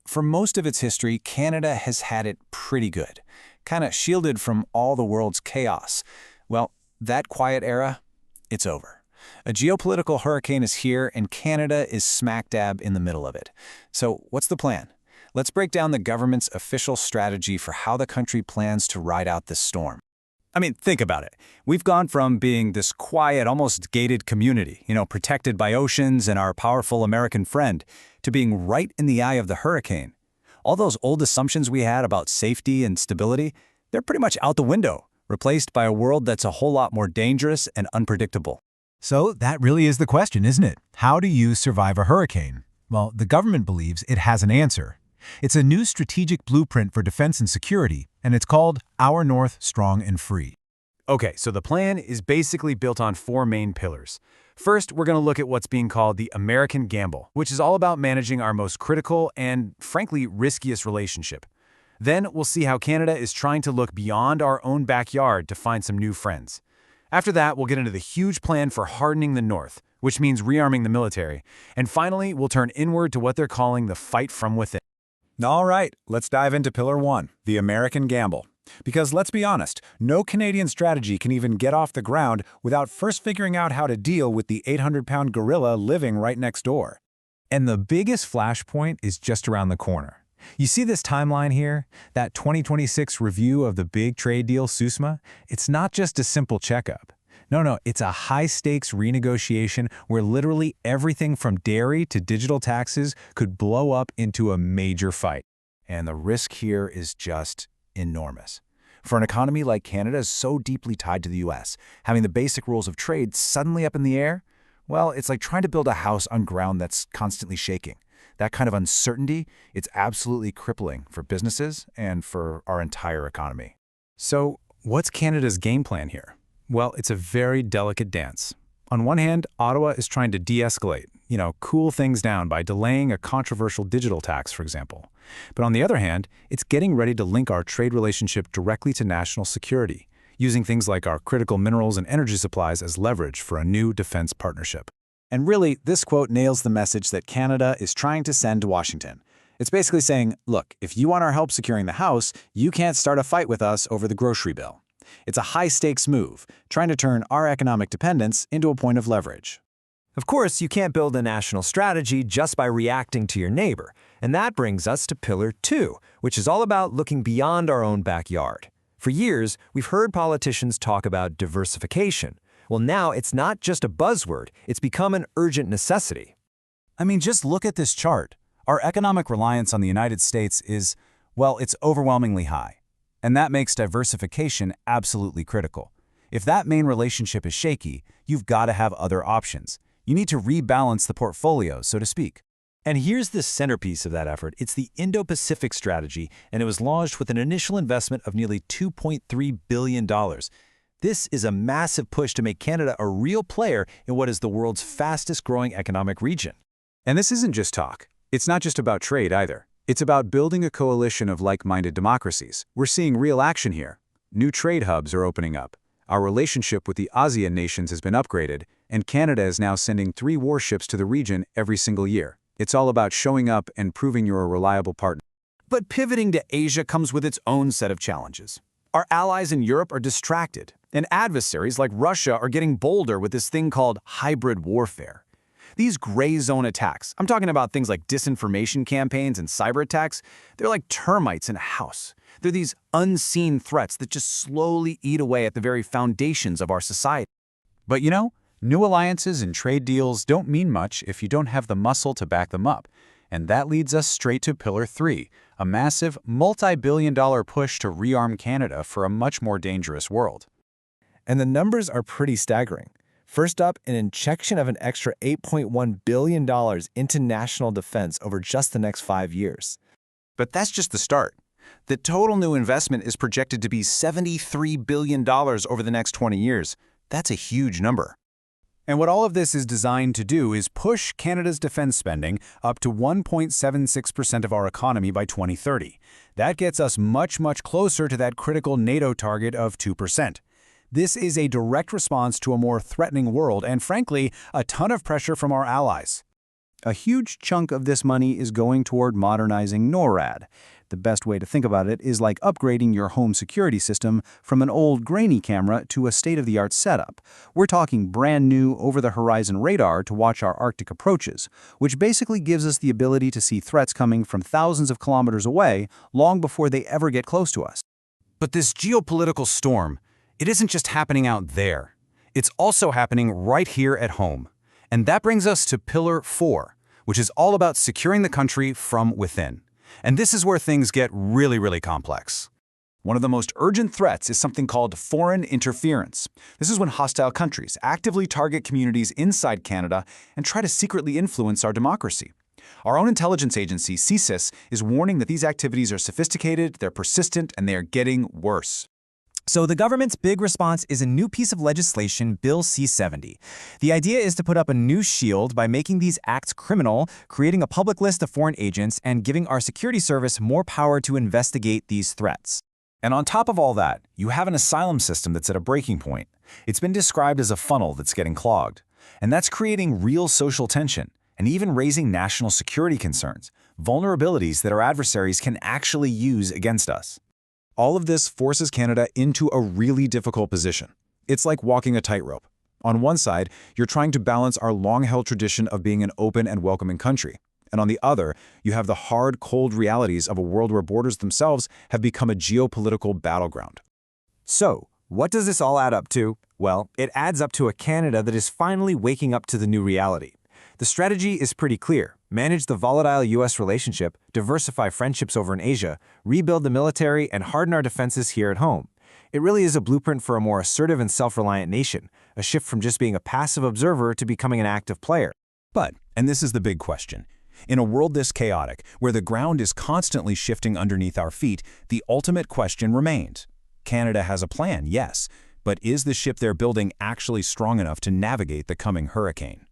For most of its history, Canada has had it pretty good, kind of shielded from all the world's chaos. Well, that quiet era, it's over. A geopolitical hurricane is here, and Canada is smack dab in the middle of it. So, what's the plan? Let's break down the government's official strategy for how the country plans to ride out this storm. I mean, think about it. We've gone from being this quiet, almost gated community, protected by oceans and our powerful American friend, to being right in the eye of the hurricane. All those old assumptions we had about safety and stability, they're pretty much out the window, replaced by a world that's a whole lot more dangerous and unpredictable. So that really is the question, isn't it? How do you survive a hurricane? Well, the government believes it has an answer. It's a new strategic blueprint for defense and security, and it's called Our North Strong and Free. Okay, so the plan is basically built on four main pillars. First, we're going to look at what's being called the American Gamble, which is all about managing our most critical and, frankly, riskiest relationship. Then we'll see how Canada is trying to look beyond our own backyard to find some new friends. After that, we'll get into the huge plan for hardening the North, which means rearming the military. And finally, we'll turn inward to what they're calling the fight from within. All right, let's dive into Pillar 1, the American Gamble. Because let's be honest, no Canadian strategy can even get off the ground without first figuring out how to deal with the 800-pound gorilla living right next door. And the biggest flashpoint is just around the corner. You see this timeline here? That 2026 review of the big trade deal SUSMA? It's not just a simple checkup. No, it's a high-stakes renegotiation where literally everything from dairy to digital taxes could blow up into a major fight. And the risk here is just enormous. For an economy like Canada so deeply tied to the U.S., having the basic rules of trade suddenly up in the air, well, it's like trying to build a house on ground that's constantly shaking. That kind of uncertainty, it's absolutely crippling for businesses and for our entire economy. So, what's Canada's game plan here? Well, it's a very delicate dance. On one hand, Ottawa is trying to de-escalate, cool things down by delaying a controversial digital tax, for example. But on the other hand, it's getting ready to link our trade relationship directly to national security, using things like our critical minerals and energy supplies as leverage for a new defense partnership. And really, this quote nails the message that Canada is trying to send to Washington. It's basically saying, look, if you want our help securing the House, you can't start a fight with us over the grocery bill. It's a high-stakes move, trying to turn our economic dependence into a point of leverage. Of course, you can't build a national strategy just by reacting to your neighbor, and that brings us to Pillar 2, which is all about looking beyond our own backyard. For years, we've heard politicians talk about diversification. Well, now it's not just a buzzword, it's become an urgent necessity. I mean, just look at this chart. Our economic reliance on the United States is, well, it's overwhelmingly high. And that makes diversification absolutely critical. If that main relationship is shaky, you've got to have other options. You need to rebalance the portfolio, so to speak. And here's the centerpiece of that effort. It's the Indo-Pacific strategy, and it was launched with an initial investment of nearly $2.3 billion. This is a massive push to make Canada a real player in what is the world's fastest-growing economic region. And this isn't just talk. It's not just about trade either. It's about building a coalition of like-minded democracies. We're seeing real action here. New trade hubs are opening up. Our relationship with the ASEAN nations has been upgraded, and Canada is now sending 3 warships to the region every single year. It's all about showing up and proving you're a reliable partner. But pivoting to Asia comes with its own set of challenges. Our allies in Europe are distracted, and adversaries like Russia are getting bolder with this thing called hybrid warfare. These gray zone attacks, I'm talking about things like disinformation campaigns and cyber attacks, they're like termites in a house. They're these unseen threats that just slowly eat away at the very foundations of our society. But new alliances and trade deals don't mean much if you don't have the muscle to back them up. And that leads us straight to Pillar 3, a massive, multi-billion-dollar push to rearm Canada for a much more dangerous world. And the numbers are pretty staggering. First up, an injection of an extra $8.1 billion into national defense over just the next 5 years. But that's just the start. The total new investment is projected to be $73 billion over the next 20 years. That's a huge number. And what all of this is designed to do is push Canada's defense spending up to 1.76% of our economy by 2030. That gets us much, much closer to that critical NATO target of 2%. This is a direct response to a more threatening world and, frankly, a ton of pressure from our allies. A huge chunk of this money is going toward modernizing NORAD. The best way to think about it is like upgrading your home security system from an old grainy camera to a state-of-the-art setup. We're talking brand new over-the-horizon radar to watch our Arctic approaches, which basically gives us the ability to see threats coming from thousands of kilometers away long before they ever get close to us. But this geopolitical storm, it isn't just happening out there. It's also happening right here at home. And that brings us to Pillar 4, which is all about securing the country from within. And this is where things get really, really complex. One of the most urgent threats is something called foreign interference. This is when hostile countries actively target communities inside Canada and try to secretly influence our democracy. Our own intelligence agency, CSIS, is warning that these activities are sophisticated, they're persistent, and they are getting worse. So the government's big response is a new piece of legislation, Bill C-70. The idea is to put up a new shield by making these acts criminal, creating a public list of foreign agents, and giving our security service more power to investigate these threats. And on top of all that, you have an asylum system that's at a breaking point. It's been described as a funnel that's getting clogged. And that's creating real social tension and even raising national security concerns, vulnerabilities that our adversaries can actually use against us. All of this forces Canada into a really difficult position. It's like walking a tightrope. On one side, you're trying to balance our long-held tradition of being an open and welcoming country. And on the other, you have the hard, cold realities of a world where borders themselves have become a geopolitical battleground. So, what does this all add up to? Well, it adds up to a Canada that is finally waking up to the new reality. The strategy is pretty clear. Manage the volatile U.S. relationship, diversify friendships over in Asia, rebuild the military, and harden our defenses here at home. It really is a blueprint for a more assertive and self-reliant nation, a shift from just being a passive observer to becoming an active player. But, and this is the big question, in a world this chaotic, where the ground is constantly shifting underneath our feet, the ultimate question remains. Canada has a plan, yes, but is the ship they're building actually strong enough to navigate the coming hurricane?